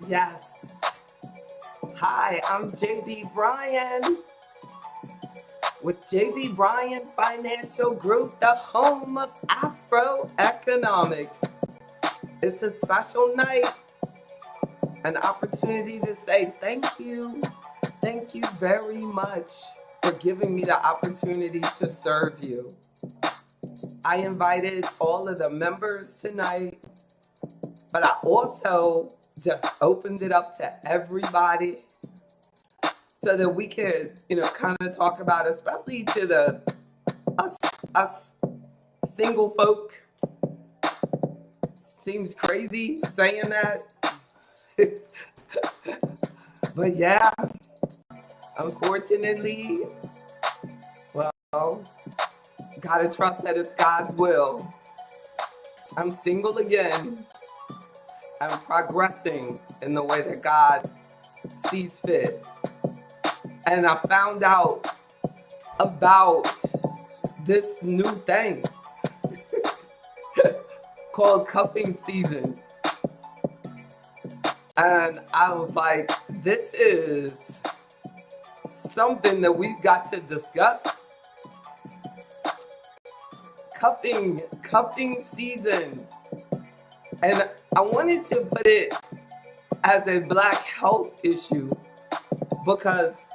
Yes. Hi, I'm JB Bryan with JB Bryan Financial Group, the home of Afro Economics. It's a special night, an opportunity to say thank you. Thank you very much for giving me the opportunity to serve you. I invited all of the members tonight, but I also just opened it up to everybody so that we could, kind of talk about, especially to the us, us single folk. Seems crazy saying that, but yeah, unfortunately, well, gotta trust that it's God's will. I'm single again. I'm progressing in the way that God sees fit, and I found out about this new thing called cuffing season. And I was like, this is something that we've got to discuss. Cuffing season. And I wanted to put it as a Black health issue because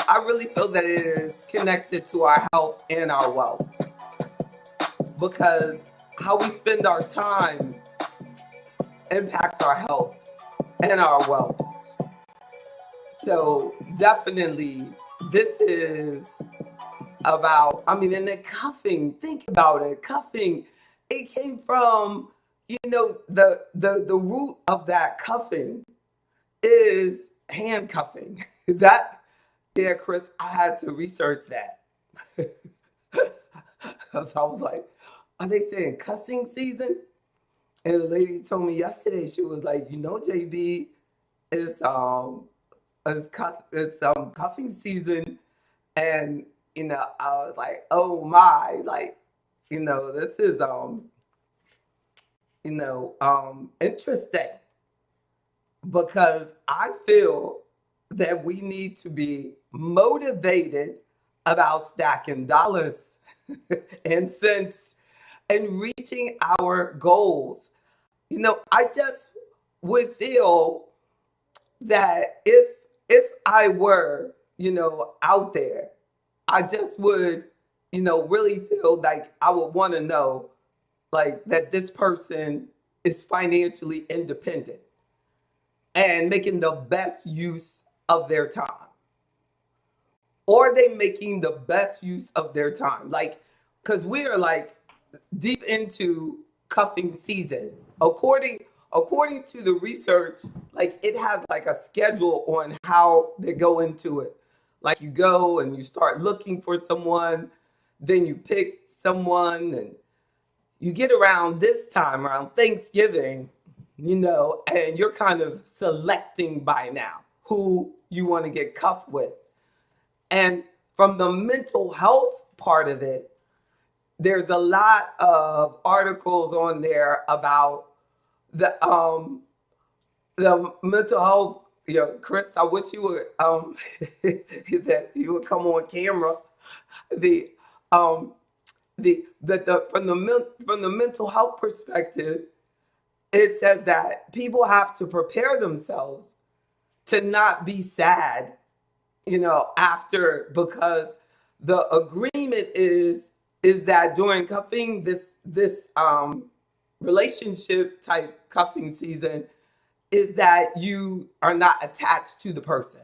I really feel that it is connected to our health and our wealth. Because how we spend our time impacts our health and our wealth. So definitely this is about, and the cuffing, think about it. Cuffing, it came from, the root of that cuffing is handcuffing. That, yeah, Chris, I had to research that. So I was like, are they saying cussing season? And the lady told me yesterday, she was like, JB, it's cuffing season. And I was like, oh my, like, this is interesting, because I feel that we need to be motivated about stacking dollars and cents and reaching our goals. I just would feel that if I were, out there, I just would, really feel like I would want to know, like, that this person is financially independent and making the best use of their time. Or are they making the best use of their time? Like, because we are like deep into cuffing season. According to the research, like, it has like a schedule on how they go into it. Like, you go and you start looking for someone, then you pick someone, and you get around this time around Thanksgiving, and you're kind of selecting by now who you want to get cuffed with. And from the mental health part of it, there's a lot of articles on there about the mental health. Chris, I wish you would that you would come on camera. The um the from the mental health perspective, it says that people have to prepare themselves to not be sad, after, because the agreement is that during cuffing, this relationship type cuffing season, is that you are not attached to the person.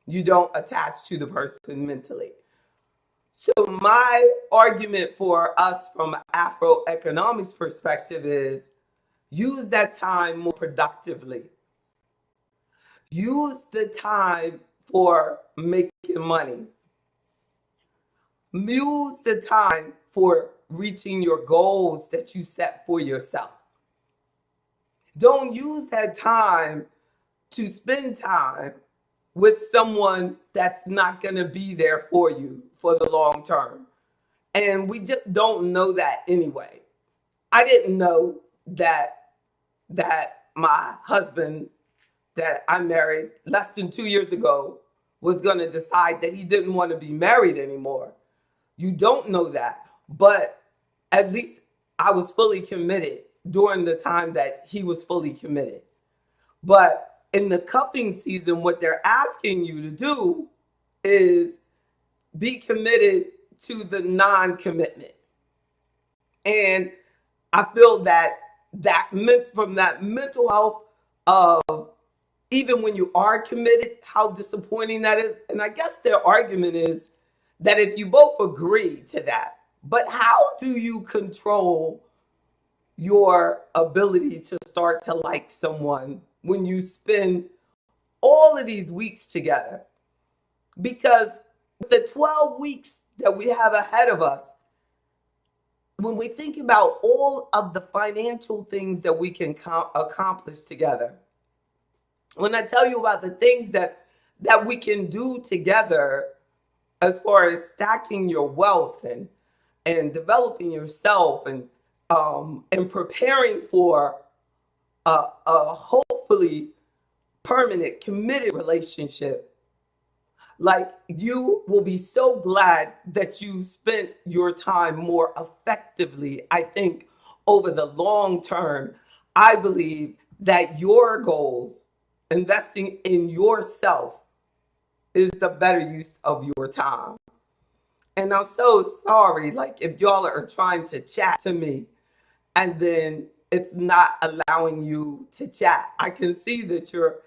You don't attach to the person mentally. So my argument for us from an Afro economics perspective is use that time more productively. Use the time for making money. Use the time for reaching your goals that you set for yourself. Don't use that time to spend time with someone that's not going to be there for you for the long term. And we just don't know that anyway. I didn't know that that my husband that I married less than 2 years ago was going to decide that he didn't want to be married anymore. You don't know that. But at least I was fully committed during the time that he was fully committed. But in the cuffing season, what they're asking you to do is be committed to the non-commitment. And I feel that meant from that mental health of even when you are committed, how disappointing that is. And I guess their argument is that if you both agree to that, but how do you control your ability to start to like someone when you spend all of these weeks together? Because the 12 weeks that we have ahead of us, when we think about all of the financial things that we can accomplish together, when I tell you about the things that we can do together as far as stacking your wealth and developing yourself and preparing for a hopefully permanent committed relationship, like you will be so glad that you spent your time more effectively. I think over the long term, I believe that your goals, investing in yourself, is the better use of your time. And I'm so sorry, like if y'all are trying to chat to me and then it's not allowing you to chat. I can see that you're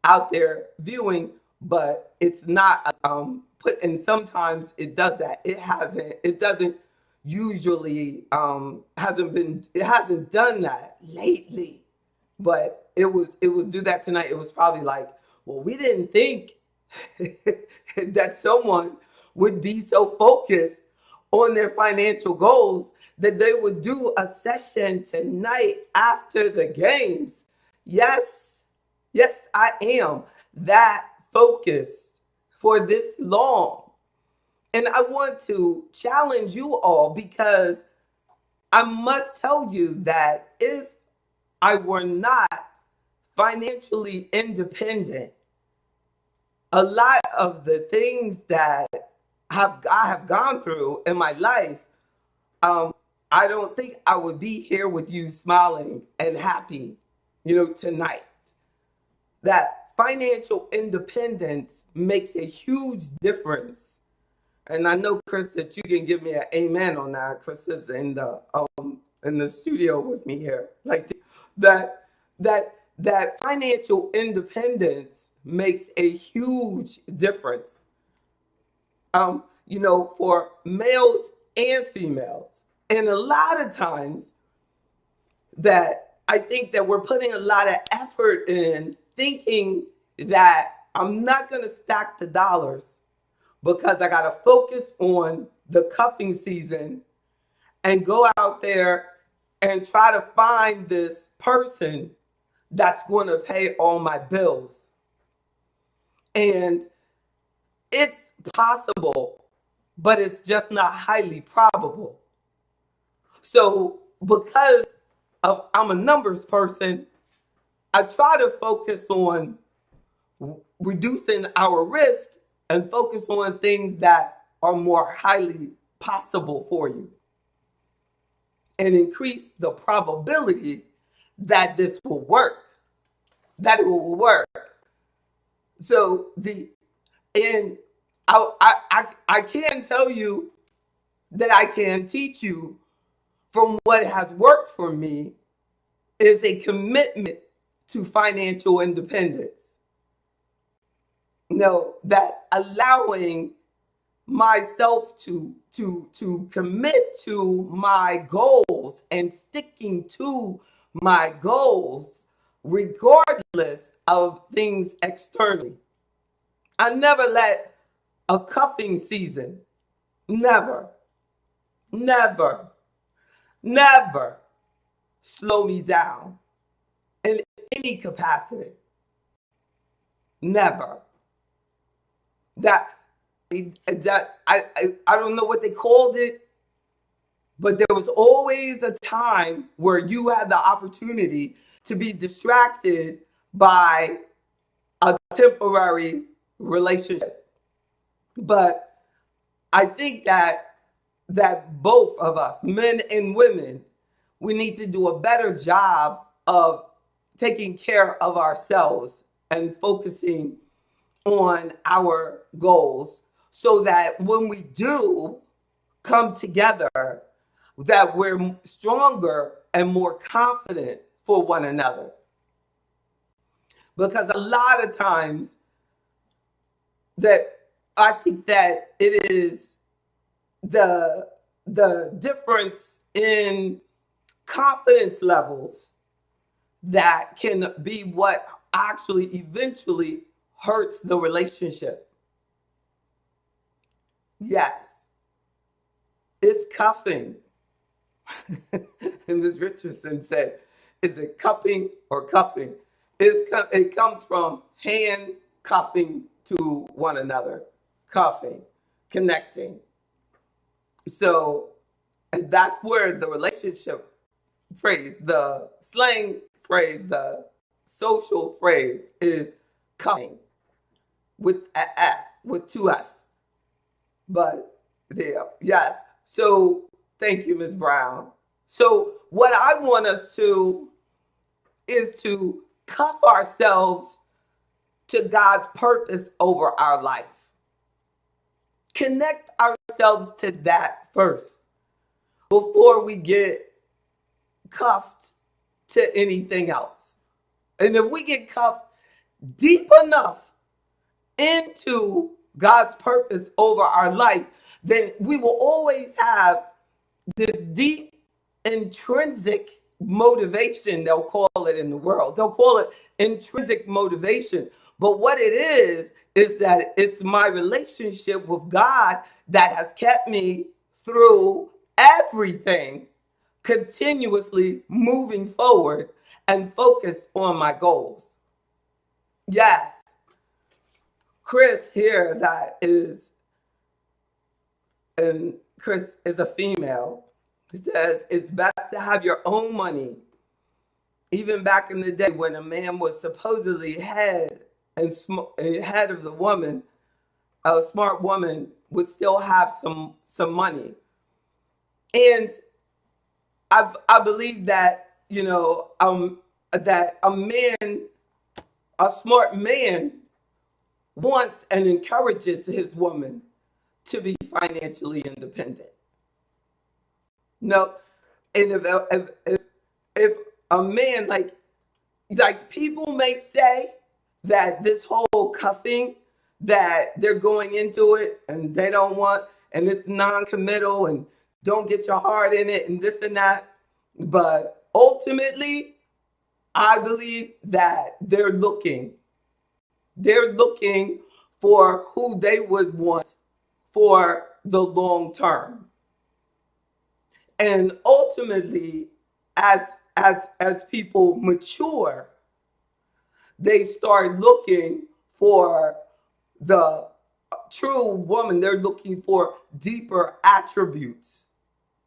out there viewing, but it's not put, and sometimes it does that. It doesn't usually it hasn't done that lately, but it was do that tonight. It was probably like, well, we didn't think that someone would be so focused on their financial goals that they would do a session tonight after the games. Yes, yes, I am that focused for this long. And I want to challenge you all, because I must tell you that if I were not financially independent, a lot of the things that I have gone through in my life, I don't think I would be here with you smiling and happy, tonight. That financial independence makes a huge difference. And I know, Chris, that you can give me an amen on that. Chris is in the studio with me here. Like that financial independence makes a huge difference. For males and females. And a lot of times that I think that we're putting a lot of effort in thinking that I'm not going to stack the dollars because I got to focus on the cuffing season and go out there and try to find this person that's going to pay all my bills. And it's possible, but it's just not highly probable. So because I'm a numbers person, I try to focus on reducing our risk and focus on things that are more highly possible for you and increase the probability that this will work, that it will work. So I can tell you that I can teach you from what has worked for me is a commitment to financial independence. That allowing myself to commit to my goals and sticking to my goals regardless of things externally. I never let a cuffing season, never slow me down in any capacity. Never. That I don't know what they called it, but there was always a time where you had the opportunity to be distracted by a temporary relationship. But I think that both of us, men and women, we need to do a better job of taking care of ourselves and focusing on our goals so that when we do come together, that we're stronger and more confident for one another. Because a lot of times that I think that it is the difference in confidence levels that can be what actually eventually hurts the relationship. Yes, it's cuffing. And Ms. Richardson said, is it cupping or cuffing? It comes from hand cuffing to one another, cuffing, connecting. So that's where the relationship phrase, the slang phrase, the social phrase is cuffing with an F, with two F's. But there, yes. So thank you, Ms. Brown. So what I want us to is to cuff ourselves to God's purpose over our life. Connect ourselves to that first before we get cuffed to anything else. And if we get cuffed deep enough into God's purpose over our life, then we will always have this deep intrinsic motivation, they'll call it in the world. They'll call it intrinsic motivation. But what it is that it's my relationship with God that has kept me through everything, continuously moving forward and focused on my goals. Yes. Chris here, that is, and Chris is a female, says it's best to have your own money. Even back in the day when a man was supposedly head of the woman, a smart woman would still have some money. And I believe that, that a smart man wants and encourages his woman to be financially independent. No, and if a man, like people may say that this whole cuffing, that they're going into it and they don't want, and it's non-committal and don't get your heart in it and this and that. But ultimately, I believe that they're looking for who they would want for the long term. And ultimately, as people mature, they start looking for the true woman. They're looking for deeper attributes.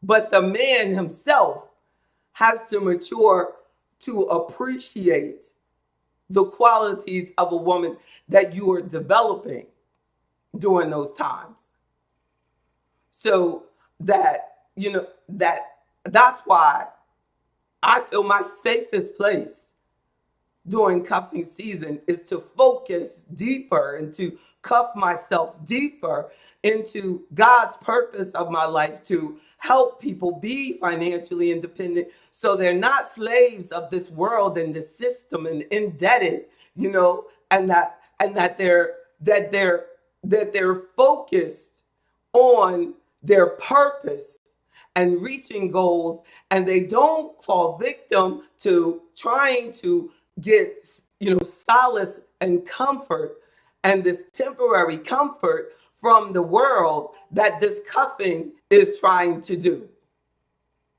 But the man himself has to mature to appreciate the qualities of a woman that you are developing during those times. So that's why I feel my safest place during cuffing season is to focus deeper and to cuff myself deeper into God's purpose of my life, to help people be financially independent so they're not slaves of this world and this system and indebted, and that they're focused on their purpose and reaching goals, and they don't fall victim to trying to get solace and comfort and this temporary comfort from the world that this cuffing is trying to do.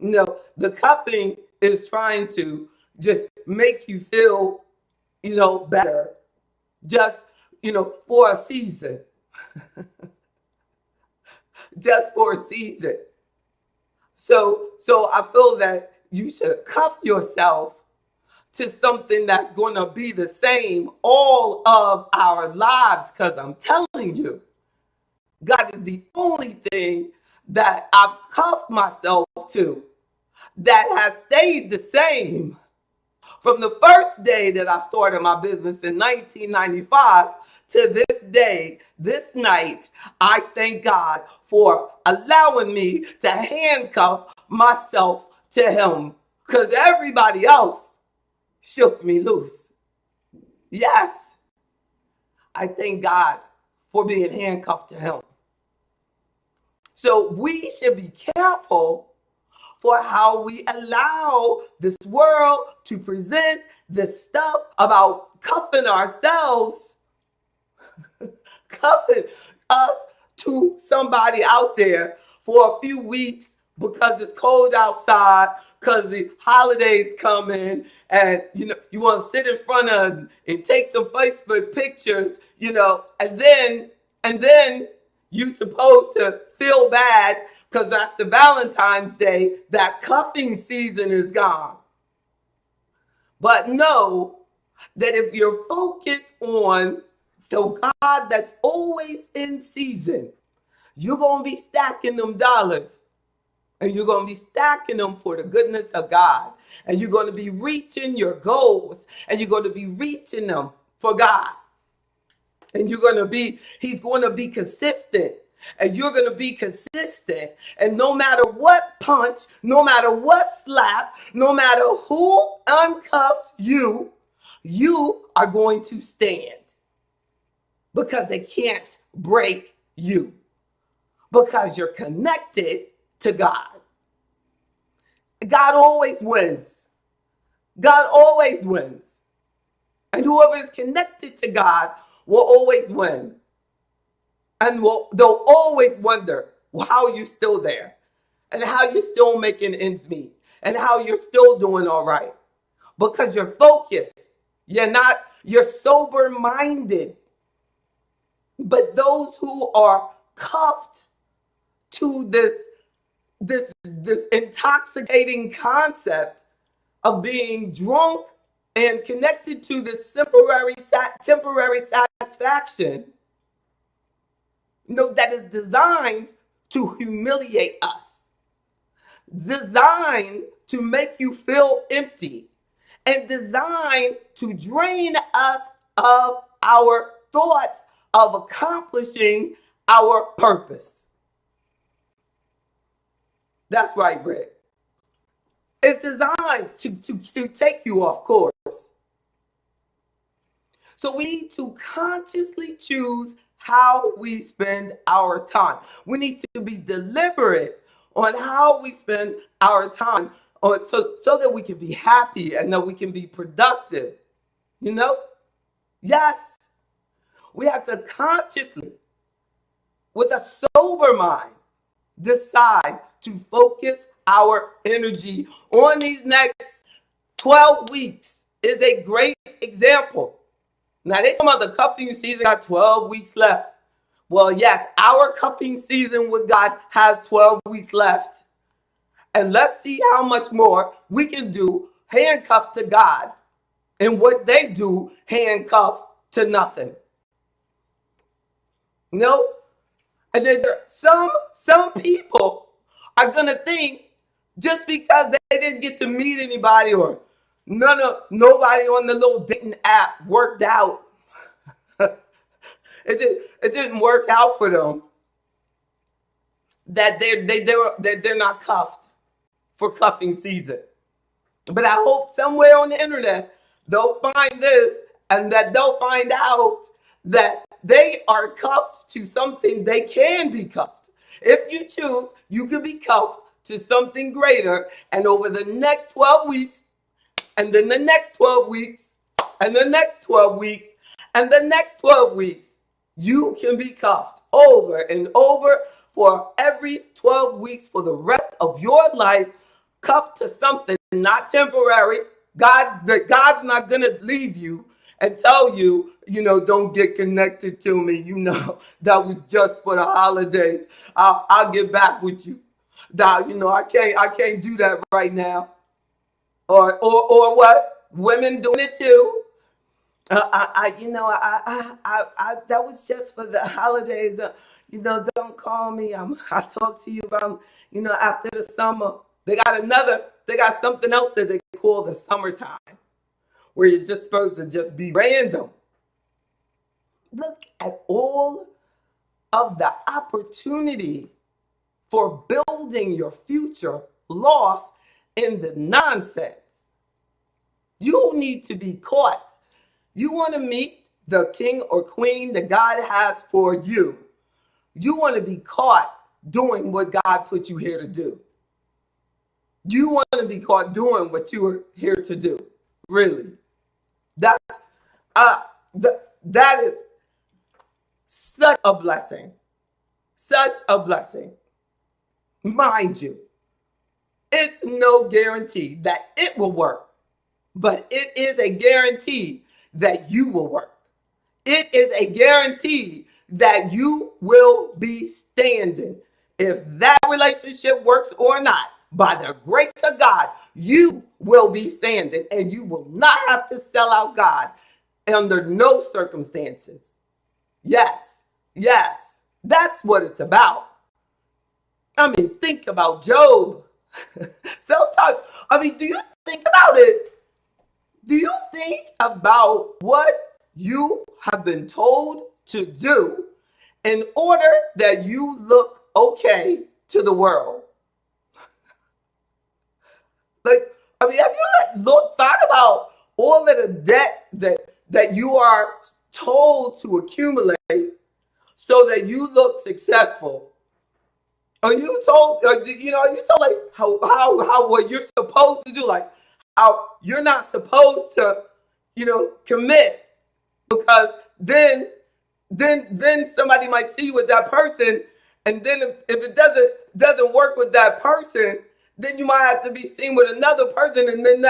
The cuffing is trying to just make you feel better, just for a season. Just for a season. So I feel that you should cuff yourself to something that's going to be the same all of our lives, because I'm telling you, God is the only thing that I've cuffed myself to that has stayed the same from the first day that I started my business in 1995 to this day, this night. I thank God for allowing me to handcuff myself to Him, because everybody else shook me loose. Yes, I thank God for being handcuffed to Him. So we should be careful for how we allow this world to present this stuff about cuffing ourselves, cuffing us to somebody out there for a few weeks because it's cold outside, because the holidays coming, and you want to sit in front of and take some Facebook pictures, and then you supposed to feel bad because after Valentine's Day, that cuffing season is gone. But know that if you're focused on the God that's always in season, you're going to be stacking them dollars. And you're going to be stacking them for the goodness of God. And you're going to be reaching your goals. And you're going to be reaching them for God. And he's going to be consistent. And you're going to be consistent. And no matter what punch, no matter what slap, no matter who uncuffs you, you are going to stand. Because they can't break you. Because you're connected to God. God always wins. God always wins. And whoever is connected to God will always win. And they'll always wonder how you're still there. And how you're still making ends meet. And how you're still doing all right. Because you're focused. You're sober-minded. But those who are cuffed to this intoxicating concept of being drunk and connected to this temporary satisfaction, that is designed to humiliate us, designed to make you feel empty, and designed to drain us of our thoughts of accomplishing our purpose. That's right, Rick. It's designed to take you off course. So we need to consciously choose how we spend our time. We need to be deliberate on how we spend our time so that we can be happy and that we can be productive. Yes. We have to consciously, with a sober mind, decide to focus our energy on these next 12 weeks. Is a great example. Now, they come out the cuffing season got 12 weeks left. Well, yes, our cuffing season with God has 12 weeks left. And let's see how much more we can do handcuffed to God and what they do handcuffed to nothing. And then some people are going to think just because they didn't get to meet anybody or nobody on the little dating app worked out. It didn't work out for them. That they're not cuffed for cuffing season. But I hope somewhere on the internet they'll find this and that they'll find out that they are cuffed to something they can be cuffed. If you choose, you can be cuffed to something greater. And over the next 12 weeks, and then the next 12 weeks, and the next 12 weeks, and the next 12 weeks, you can be cuffed over and over for every 12 weeks for the rest of your life, cuffed to something not temporary. God's not going to leave you and tell you, don't get connected to me. That was just for the holidays. I'll get back with you. I can't do that right now. Or what? women doing it too. That was just for the holidays. Don't call me. I talk to you about, after the summer. They got something else that they call the summertime, where you're just supposed to just be random. Look at all of the opportunity for building your future lost in the nonsense. You need to be caught. You want to meet the king or queen that God has for you. You want to be caught doing what God put you here to do. You want to be caught doing what you were here to do. Really. That is such a blessing. Such a blessing. Mind you, it's no guarantee that it will work, but it is a guarantee that you will work. It is a guarantee that you will be standing. If that relationship works or not, by the grace of God, you will be standing, and you will not have to sell out God under no circumstances. Yes, that's what it's about. I mean, think about Job. Sometimes, do you think about it? Do you think about what you have been told to do in order that you look okay to the world? Have you ever thought about all of the debt that you are told to accumulate so that you look successful? Are you told, like how what you're supposed to do, like how you're not supposed to, commit, because then somebody might see you with that person, and then if it doesn't work with that person, then you might have to be seen with another person, and then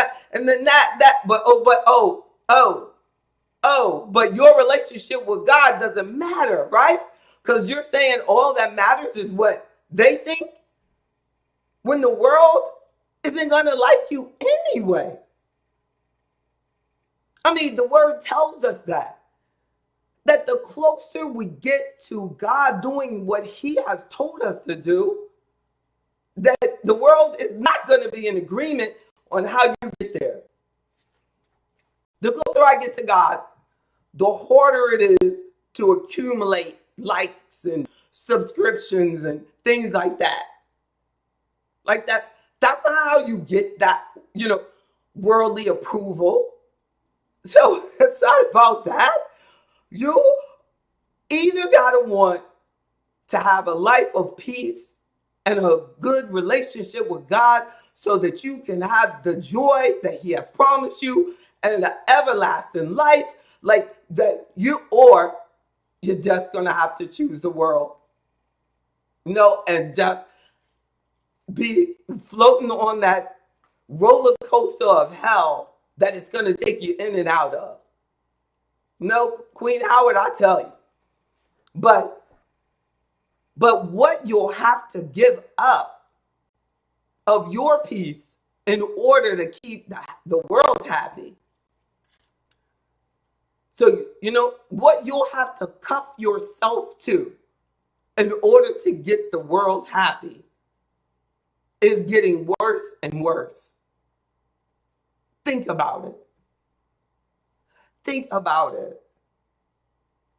but your relationship with God doesn't matter, right? Because you're saying all that matters is what they think, when the world isn't gonna like you anyway. The word tells us that the closer we get to God doing what he has told us to do, that the world is not going to be in agreement on how you get there. The closer I get to God, the harder it is to accumulate likes and subscriptions and things like that. That's not how you get that, worldly approval. So it's not about that. You either gotta want to have a life of peace and a good relationship with God so that you can have the joy that he has promised you and the everlasting life, or you're just gonna have to choose the world. And just be floating on that roller coaster of hell that it's going to take you in and out of. No, Queen Howard, I tell you. But what you'll have to give up of your peace in order to keep the world happy. So, what you'll have to cuff yourself to in order to get the world happy is getting worse and worse. Think about it. Think about it.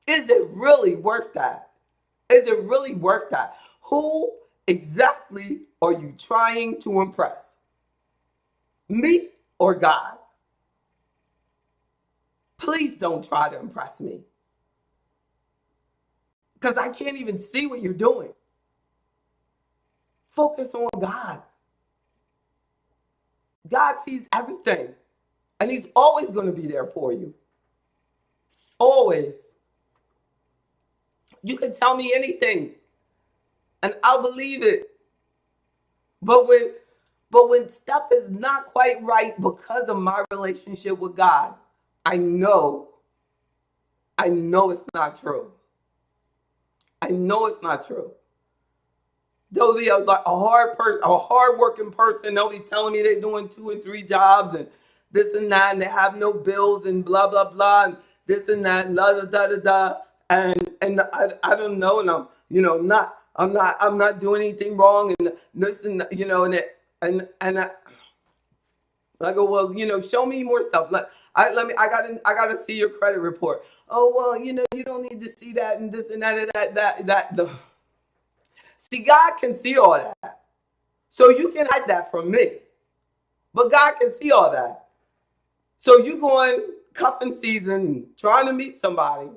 Is it really worth that? Is it really worth that? Who exactly are you trying to impress? Me or God? Please don't try to impress me, because I can't even see what you're doing. Focus on God. God sees everything, and he's always going to be there for you. Always. You can tell me anything, and I'll believe it. But when stuff is not quite right because of my relationship with God, I know it's not true. I know it's not true. They'll be a hard working person. They'll be telling me they're doing 2 or 3 jobs, and this and that, and they have no bills and blah blah blah and this and that, and da da da da da, and I don't know, and I'm I'm not doing anything wrong, and this and I go, well, show me more stuff. I gotta see your credit report. Oh well, you don't need to see that and this and that and that. See, God can see all that, so you can hide that from me, but God can see all that. So you going cuffing season, trying to meet somebody,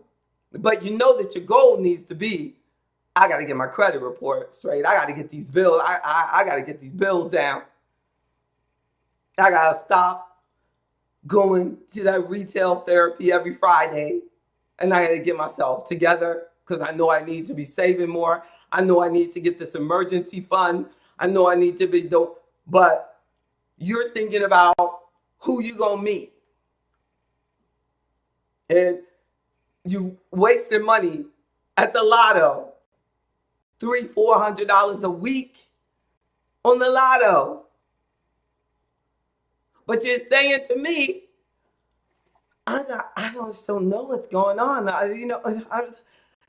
but you know that your goal needs to be, I got to get my credit report straight. I got to get these bills. I got to get these bills down. I got to stop going to that retail therapy every Friday, and I got to get myself together because I know I need to be saving more. I know I need to get this emergency fund. I know I need to be dope. But you're thinking about who you going to meet. And you wasting money at the lotto, $300-400 a week on the lotto. But you're saying to me, I don't know what's going on.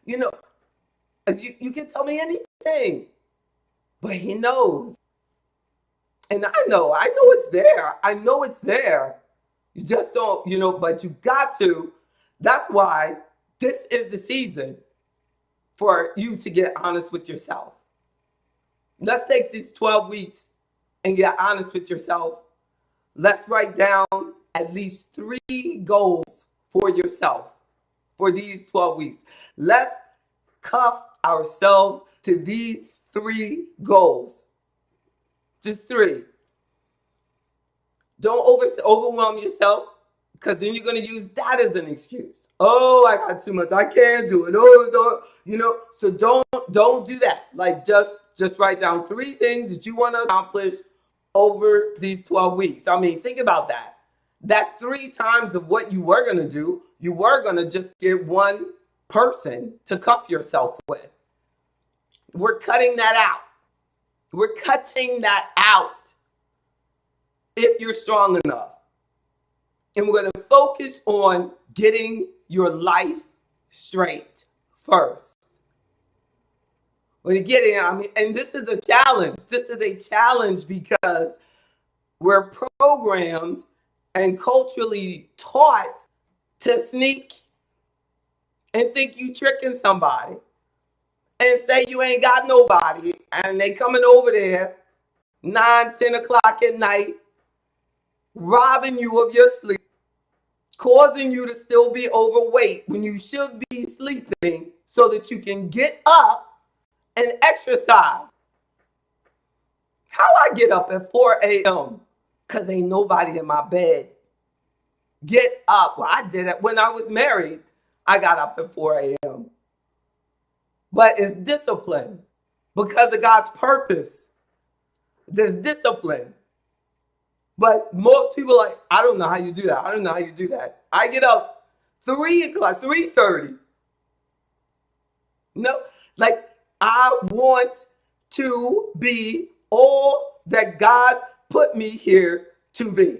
You can tell me anything, but he knows. And I know it's there. I know it's there. You just don't, but you got to. That's why this is the season for you to get honest with yourself. Let's take these 12 weeks and get honest with yourself. Let's write down at least 3 goals for yourself for these 12 weeks. Let's cuff ourselves to these 3 goals. Just 3. Don't overwhelm yourself, because then you're going to use that as an excuse. Oh, I got too much. I can't do it. So don't do that. Like just write down 3 things that you want to accomplish over these 12 weeks. I mean, think about that. That's 3 times of what you were going to do. You were going to just get one person to cuff yourself with. We're cutting that out. We're cutting that out if you're strong enough. And we're going to focus on getting your life straight first. When you get in, and this is a challenge. This is a challenge because we're programmed and culturally taught to sneak and think you tricking somebody and say you ain't got nobody, and they coming over there 9-10 o'clock at night, robbing you of your sleep, causing you to still be overweight when you should be sleeping so that you can get up and exercise. How I get up at 4 a.m. because ain't nobody in my bed. Get up. Well, I did it when I was married. I got up at 4 a.m. But it's discipline because of God's purpose. There's discipline. But most people are like, I don't know how you do that. I don't know how you do that. I get up 3 o'clock, 3:30. No, like I want to be all that God put me here to be.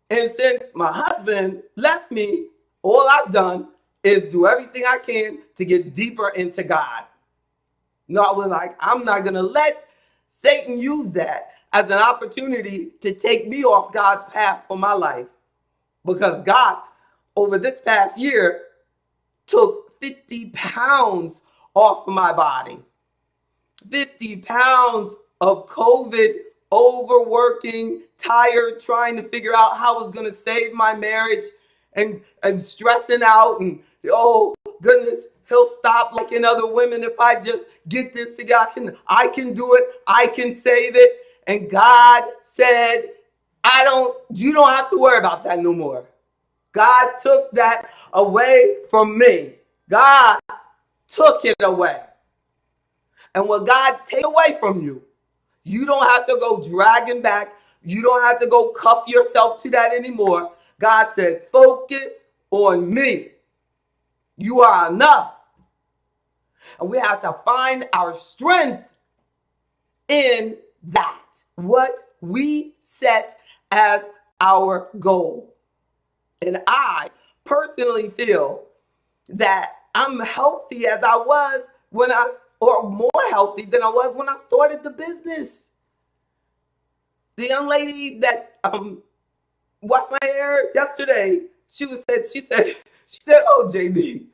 And since my husband left me, all I've done is do everything I can to get deeper into God. No, I was like, I'm not going to let Satan use that as an opportunity to take me off God's path for my life. Because God, over this past year, took 50 pounds off of my body. 50 pounds of COVID, overworking, tired, trying to figure out how I was going to save my marriage, and stressing out, and oh goodness, he'll stop liking other women if I just get this together. I can do it. I can save it. And God said, you don't have to worry about that no more. God took that away from me. God took it away. And what God take away from you, you don't have to go dragging back. You don't have to go cuff yourself to that anymore. God said, focus on me. You are enough. And we have to find our strength in that. What we set as our goal. And I personally feel that I'm healthy as I was or more healthy than I was when I started the business. The young lady that washed my hair yesterday, she said, "Oh, JB,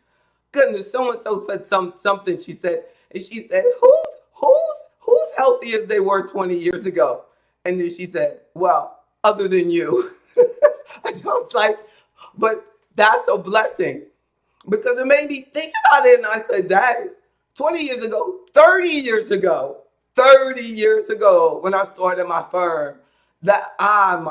goodness, so and so said something." She said, and she said, "Who's healthy as they were 20 years ago?" And then she said, "Well, other than you." I was like, but that's a blessing because it made me think about it. And I said, "Dad, 20 years ago, 30 years ago, when I started my firm, that I'm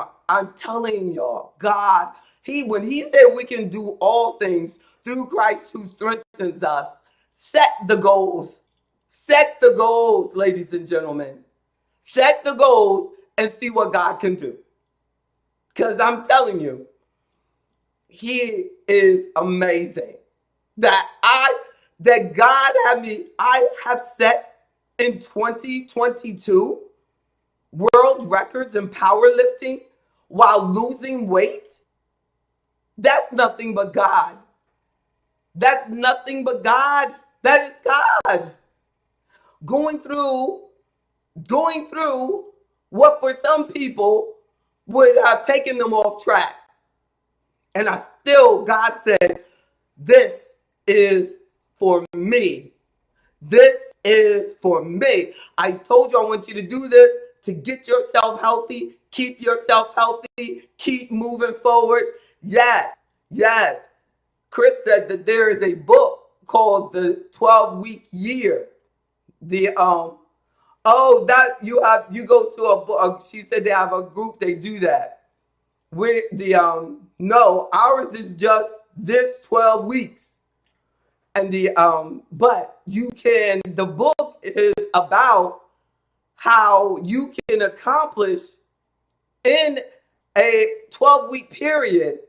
telling y'all, God, when He said we can do all things through Christ who strengthens us, set the goals. Set the goals, ladies and gentlemen. Set the goals and see what God can do. Because I'm telling you, He is amazing. That God I have set in 2022 world records in powerlifting while losing weight. That's nothing but God. That's nothing but God. That is God. Going through what for some people would have taken them off track. And God said, this is for me. This is for me. I told you I want you to do this to get yourself healthy, keep yourself healthy, keep moving forward. Yes, yes. Chris said that there is a book called The 12-Week Year. That you go to a book. She said they have a group, they do that. No, ours is just this 12 weeks. And the book is about how you can accomplish in a 12-week period,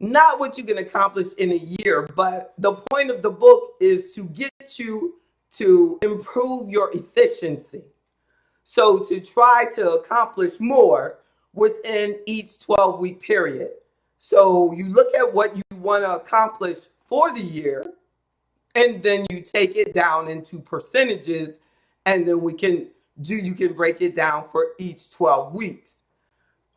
not what you can accomplish in a year, but the point of the book is to get you to improve your efficiency. So to try to accomplish more within each 12-week period. So you look at what you want to accomplish for the year, and then you take it down into percentages, and then you can break it down for each 12 weeks.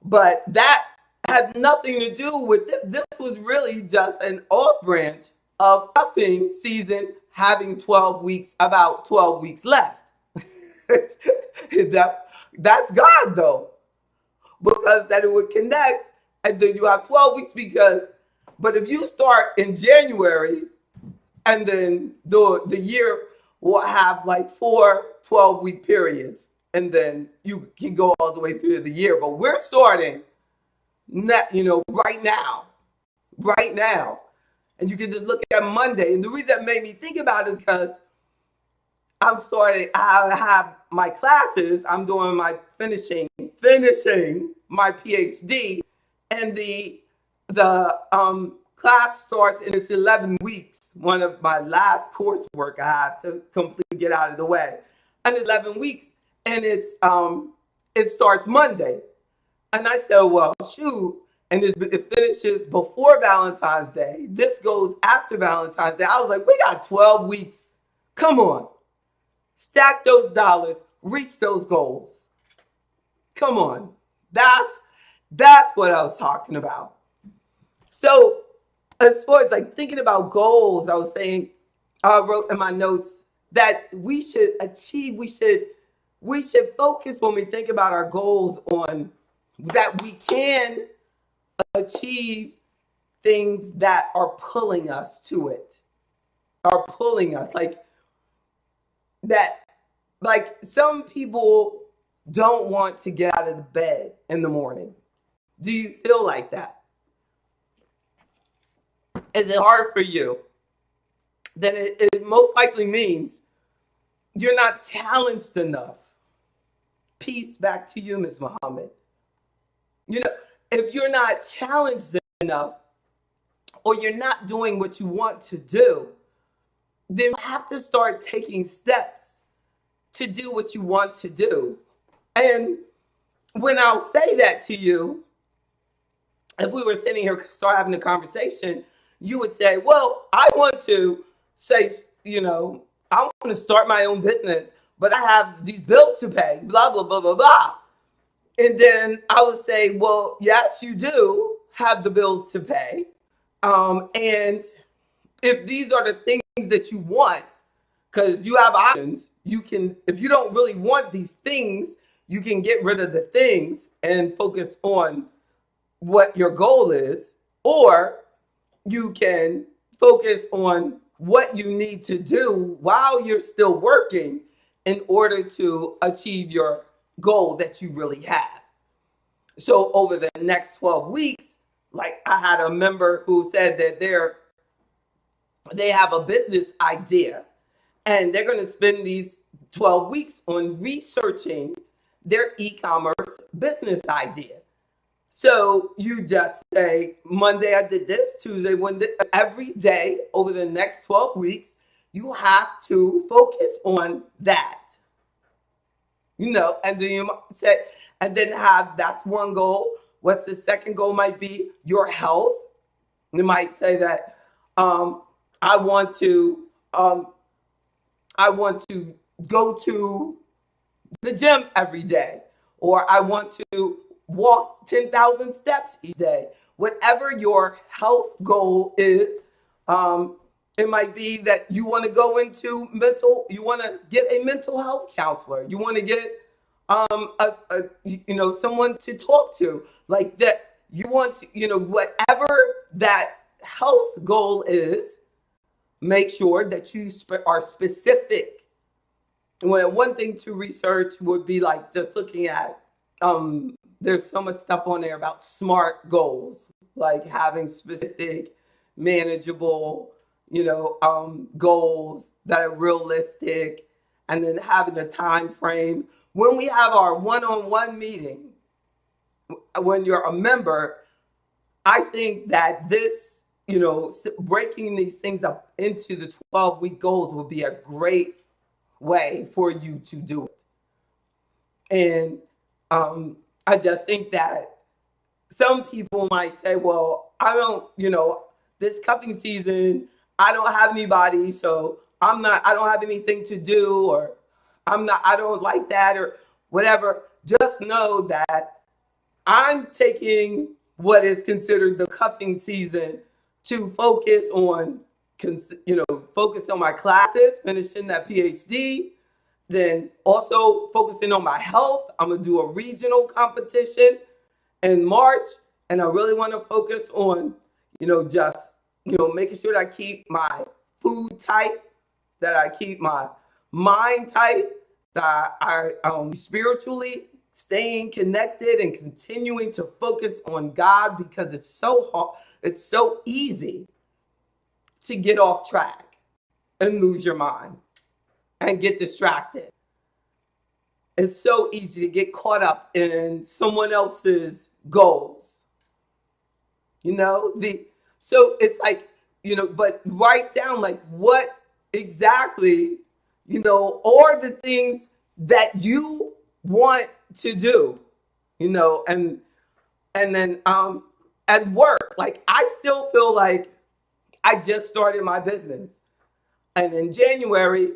But that had nothing to do with this. This was really just an off branch of cuffing season having 12 weeks, about 12 weeks left. That's God though, because that it would connect, and then you have 12 weeks but if you start in January, and then the year will have like 4 12-week periods, and then you can go all the way through the year. But we're starting right now. And you can just look at Monday. And the reason that made me think about it is because I have my classes. I'm doing my finishing my PhD, and the class starts and it's 11 weeks. One of my last coursework I have to completely get out of the way, and 11 weeks, and it starts Monday. And I said, well, shoot. And it finishes before Valentine's Day. This goes after Valentine's Day. I was like, we got 12 weeks. Come on. Stack those dollars. Reach those goals. Come on. That's what I was talking about. So as far as like thinking about goals, I was saying, I wrote in my notes that we should focus when we think about our goals on that we can achieve things that are pulling us to it, are pulling us like that. Like some people don't want to get out of the bed in the morning. Do you feel like that? Is it hard for you? Then it most likely means you're not challenged enough. Peace back to you, Ms. Muhammad. If you're not challenged enough, or you're not doing what you want to do, then you have to start taking steps to do what you want to do. And when I'll say that to you, if we were sitting here, start having a conversation, you would say, well, I want to say, I want to start my own business, but I have these bills to pay, blah, blah, blah, blah, blah. And then I would say, well, yes, you do have the bills to pay. And if these are the things that you want, because you have options, you can, if you don't really want these things, you can get rid of the things and focus on what your goal is, or you can focus on what you need to do while you're still working in order to achieve your goal that you really have. So over the next 12 weeks, like I had a member who said that they have a business idea and they're going to spend these 12 weeks on researching their e-commerce business idea. So you just say, Monday I did this, Tuesday, Wednesday, every day over the next 12 weeks, you have to focus on that. And then you say, and then that's one goal. What's the second goal might be? Your health. You might say that I want to go to the gym every day, or I want to walk 10,000 steps each day. Whatever your health goal is, it might be that you want to go into you want to get a mental health counselor. You want to get someone to talk to, like that. You want to, whatever that health goal is, make sure that you are specific. One thing to research would be like just looking at, there's so much stuff on there about SMART goals, like having specific, manageable, goals that are realistic, and then having a time frame. When we have our one-on-one meeting, when you're a member, I think that this, breaking these things up into the 12-week goals would be a great way for you to do it. And I just think that some people might say, well, I don't, this cuffing season, I don't have anybody, so I don't have anything to do, or I don't like that, or whatever. Just know that I'm taking what is considered the cuffing season to focus on my classes, finishing that PhD, then also focusing on my health. I'm going to do a regional competition in March, and I really want to focus on, making sure that I keep my food tight, that I keep my mind tight, that I spiritually staying connected and continuing to focus on God, because it's so hard, it's so easy to get off track and lose your mind and get distracted. It's so easy to get caught up in someone else's goals. So it's like, but write down like what exactly, are the things that you want to do, and then at work, like I still feel like I just started my business. And in January,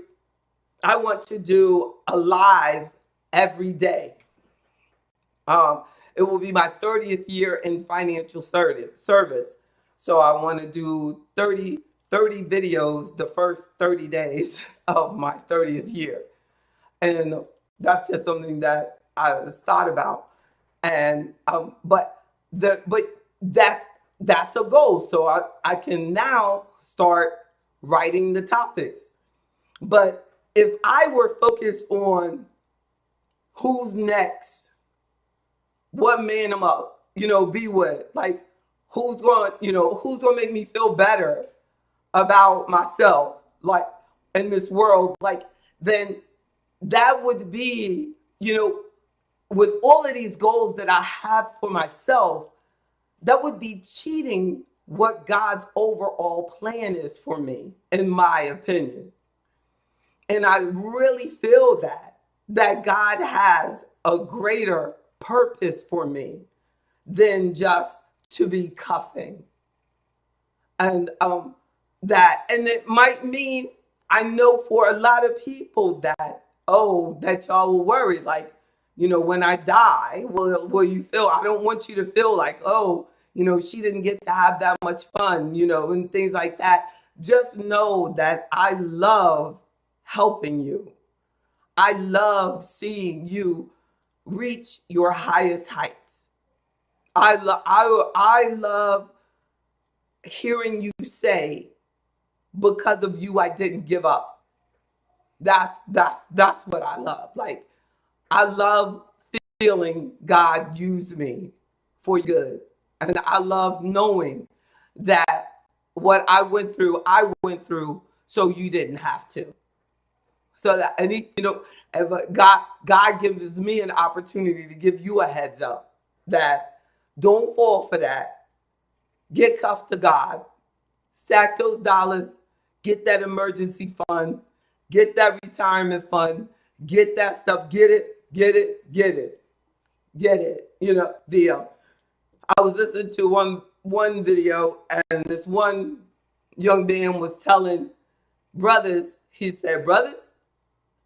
I want to do a live every day. It will be my 30th year in financial service. So I want to do 30 videos the first 30 days of my 30th year. And that's just something that I just thought about. And but that's a goal. So I can now start writing the topics. But if I were focused on who's next, what man I'm up, be with, like who's going to make me feel better about myself, like in this world, like then that would be, with all of these goals that I have for myself, that would be cheating what God's overall plan is for me, in my opinion. And I really feel that God has a greater purpose for me than just to be cuffing. And that, and it might mean, I know for a lot of people that, oh, that y'all will worry, like, when I die, will you feel, I don't want you to feel like, oh, she didn't get to have that much fun, and things like that. Just know that I love helping you. I love seeing you reach your highest heights. I love hearing you say, because of you, I didn't give up. That's what I love. Like, I love feeling God use me for good. And I love knowing that what I went through so you didn't have to. So that, and if God gives me an opportunity to give you a heads up that don't fall for that. Get cuffed to God. Stack those dollars. Get that emergency fund. Get that retirement fund. Get that stuff. Get it. Get it. Get it. Get it. I was listening to one video, and this one young man was telling brothers. He said, "Brothers,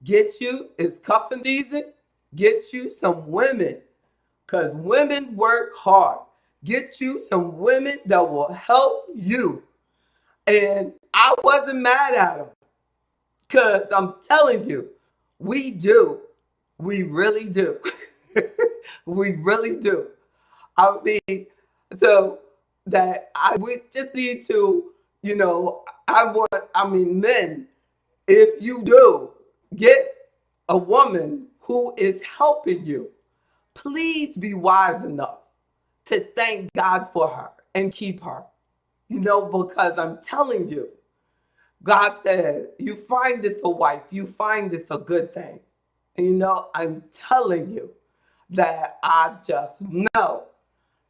it's cuffing season. Get you some women, because women work hard. Get you some women that will help you." And I wasn't mad at him, because I'm telling you, we do. We really do. We really do. I mean, so that we just need to, men, if you do get a woman who is helping you, please be wise enough to thank God for her and keep her. Because I'm telling you, God said, you find it a wife, you find it a good thing. And I'm telling you that I just know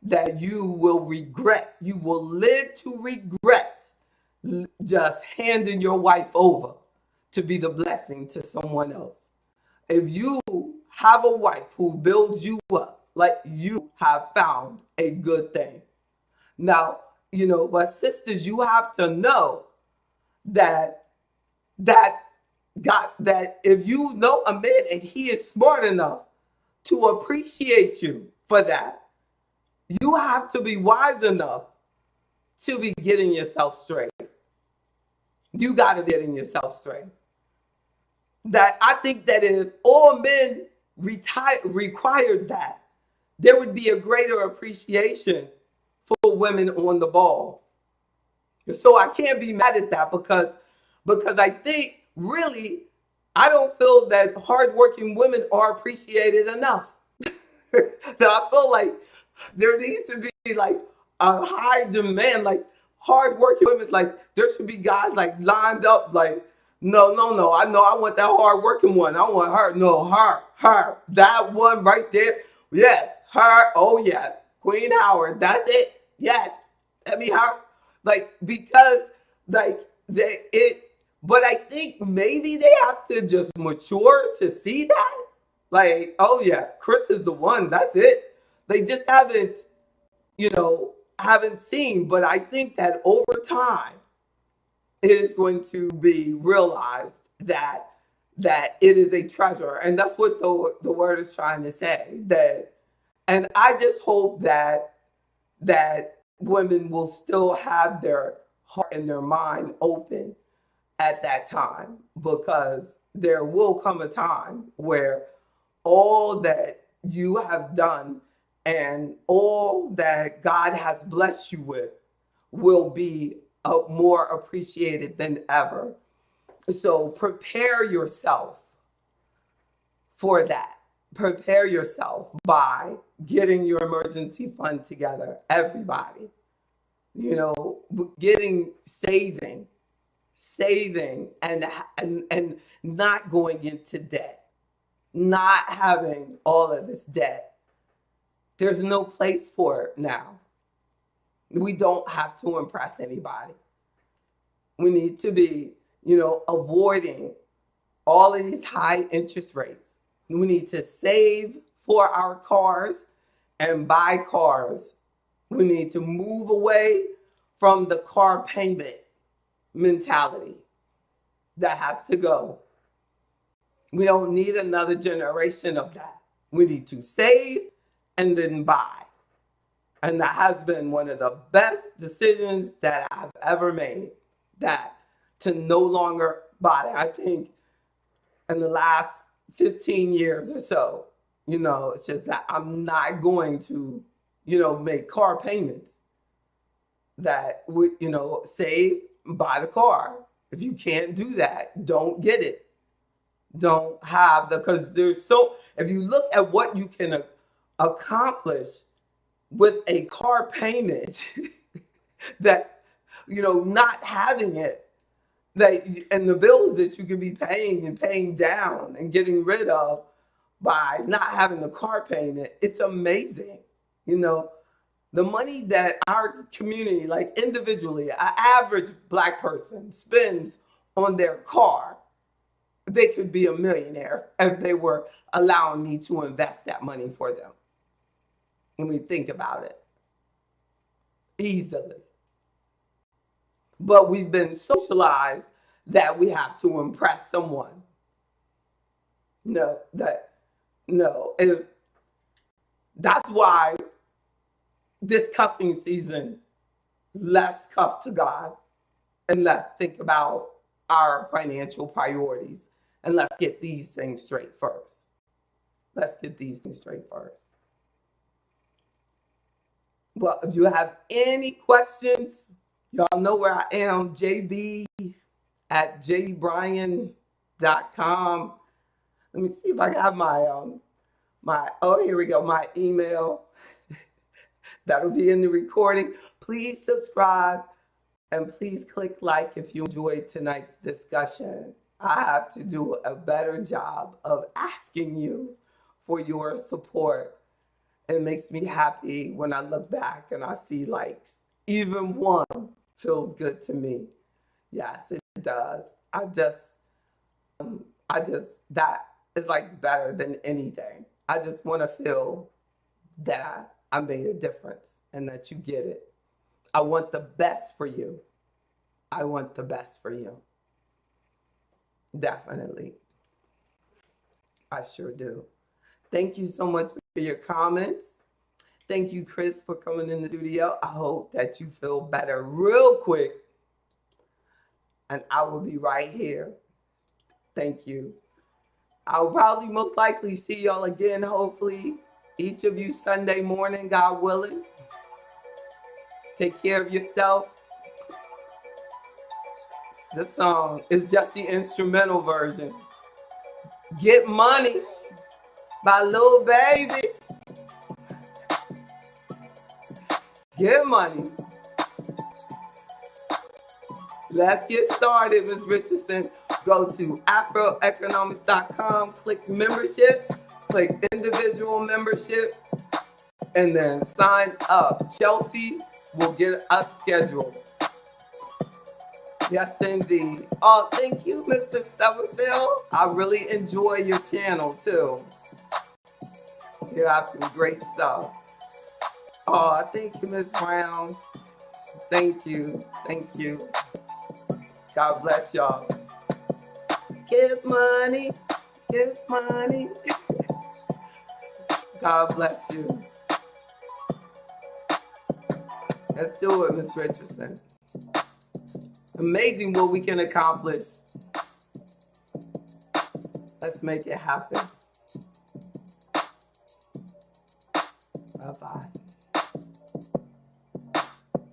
that you will live to regret just handing your wife over to be the blessing to someone else. If you have a wife who builds you up, like, you have found a good thing. Now, but sisters, you have to know that God, that if you know a man and he is smart enough to appreciate you for that, you have to be wise enough to be getting yourself straight. You got to be getting yourself straight. That I think that if all men required that, there would be a greater appreciation for women on the ball. So I can't be mad at that, because I think, really, I don't feel that hardworking women are appreciated enough. That I feel like there needs to be like a high demand, like hardworking women. Like, there should be guys like lined up, like, no. I know I want that hardworking one. I want her. No, her. That one right there. Yes, her. Oh yes, Queen Howard. That's it. Yes, let me her. Like, because like but I think maybe they have to just mature to see that. Like, oh yeah, Chris is the one. That's it. They just haven't seen. But I think that over time, it is going to be realized that it is a treasure, and that's what the word is trying to say. And I just hope that women will still have their heart and their mind open at that time, because there will come a time where all that you have done and all that God has blessed you with will be more appreciated than ever. So prepare yourself for that. Prepare yourself by getting your emergency fund together, everybody. Saving and not going into debt, not having all of this debt. There's no place for it now. We don't have to impress anybody. We need to be, avoiding all of these high interest rates. We need to save for our cars and buy cars We need to move away from the car payment mentality. That has to go. We don't need another generation of that. We need to save and then buy. And that has been one of the best decisions that I've ever made, that to no longer buy. I think in the last 15 years or so, it's just that I'm not going to, make car payments. That we, save, buy the car. If you can't do that, don't get it. Don't have because if you look at what you can accomplish with a car payment, that, not having it, and the bills that you can be paying and paying down and getting rid of by not having the car payment, it's amazing. The money that our community, like individually, an average Black person spends on their car, they could be a millionaire if they were allowing me to invest that money for them. When we think about it, easily. But we've been socialized that we have to impress someone. If that's why this cuffing season, let's cuff to God and let's think about our financial priorities and let's get these things straight first. Let's get these things straight first. Well, if you have any questions, y'all know where I am, jb@jbryan.com. Let me see if I have here we go, my email. That'll be in the recording. Please subscribe and please click like if you enjoyed tonight's discussion. I have to do a better job of asking you for your support. It makes me happy when I look back and I see likes. Even one feels good to me. Yes, it does. That is like better than anything. I just want to feel that I made a difference and that you get it. I want the best for you. I want the best for you. Definitely. I sure do. Thank you so much for your comments. Thank you, Chris, for coming in the studio. I hope that you feel better real quick. And I will be right here. Thank you. I'll probably most likely see y'all again, hopefully, each of you Sunday morning, God willing. Take care of yourself. The song is just the instrumental version. Get Money by Lil Baby. Get money. Let's get started, Ms. Richardson. Go to afroeconomics.com, click membership, click individual membership, and then sign up. Chelsea will get us scheduled. Yes, indeed. Oh, thank you, Mr. Stubblefield. I really enjoy your channel, too. You have some great stuff. Oh, thank you, Ms. Brown. Thank you. Thank you. God bless y'all. Get money. Get money. God bless you. Let's do it, Ms. Richardson. Amazing what we can accomplish. Let's make it happen. Bye-bye.